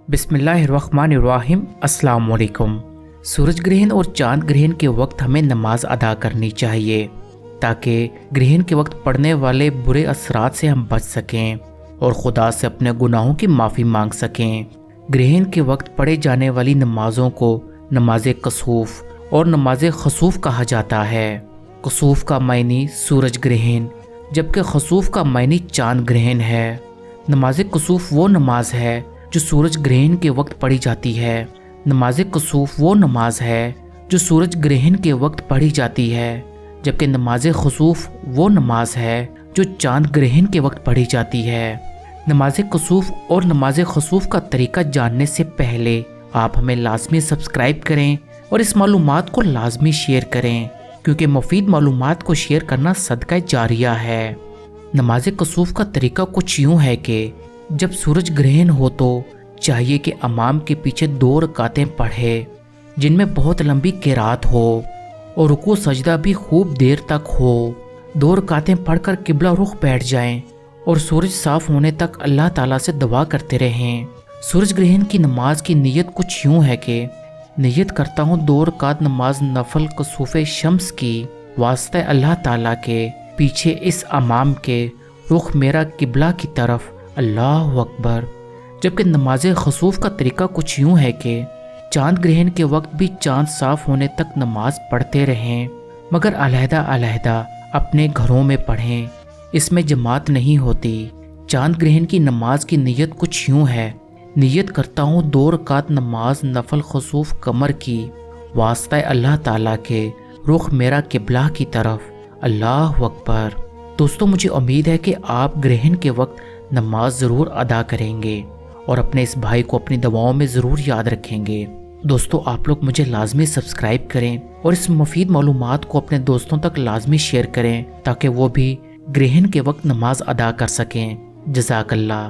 बिस्मिल्लाहिर्रहमानिर्रहीम। अस्सलाम वालेकुम। सूरज ग्रहण और चांद ग्रहण के वक्त हमें नमाज अदा करनी चाहिए ताकि ग्रहण के वक्त पड़ने वाले बुरे असरात से हम बच सकें और खुदा से अपने गुनाहों की माफ़ी मांग सकें। ग्रहण के वक्त पढ़े जाने वाली नमाजों को नमाज कसूफ और नमाज खसूफ कहा जाता है। कसूफ का मायनी सूरज ग्रहण जबकि खसूफ का मायनी चांद ग्रहण है। नमाज कसूफ वो नमाज है जो सूरज ग्रहण के वक्त पढ़ी जाती है। नमाज कसूफ वो नमाज है जो सूरज ग्रहण के वक्त पढ़ी जाती है, जबकि नमाज खसूफ वो नमाज है जो चांद ग्रहण के वक्त पढ़ी जाती है। नमाज कसूफ और नमाज खसूफ का तरीका जानने से पहले आप हमें लाजमी सब्सक्राइब करें और इस मालूमात को लाजमी शेयर करें, क्योंकि मुफीद मालूमात को शेयर करना सदका जारिया है। नमाज कसूफ का तरीका कुछ यूँ है कि जब सूरज ग्रहण हो तो चाहिए कि इमाम के पीछे 2 रकातें पढ़े जिनमें बहुत लंबी किरात हो और रुकू सजदा भी खूब देर तक हो। 2 रकातें पढ़कर किबला रुख बैठ जाएं और सूरज साफ होने तक अल्लाह ताला से दुआ करते रहें। सूरज ग्रहण की नमाज की नीयत कुछ यूँ है कि नीयत करता हूँ 2 रकात नमाज नफल कसूफ शम्स की वास्ते अल्लाह ताला के पीछे इस इमाम के रुख मेरा किबला की तरफ, अल्लाह अकबर। जबकि नमाज खसूफ का तरीका कुछ यूँ है कि चांद ग्रहण के वक्त भी चांद साफ होने तक नमाज पढ़ते रहें, मगर अलहदा अलहदा अपने घरों में पढ़ें, इसमें जमात नहीं होती। चांद ग्रहण की नमाज की नीयत कुछ यूँ है, नीयत करता हूँ 2 रकात नमाज नफल खसूफ कमर की वास्ता अल्लाह ताला के रुख मेरा किबला की तरफ, अल्लाह अकबर। दोस्तों, मुझे उम्मीद है कि आप ग्रहण के वक्त नमाज ज़रूर अदा करेंगे और अपने इस भाई को अपनी दुआओं में ज़रूर याद रखेंगे। दोस्तों, आप लोग मुझे लाजमी सब्सक्राइब करें और इस मुफीद मालूमात को अपने दोस्तों तक लाजमी शेयर करें ताकि वो भी ग्रहण के वक्त नमाज अदा कर सकें। जज़ाकल्लाह।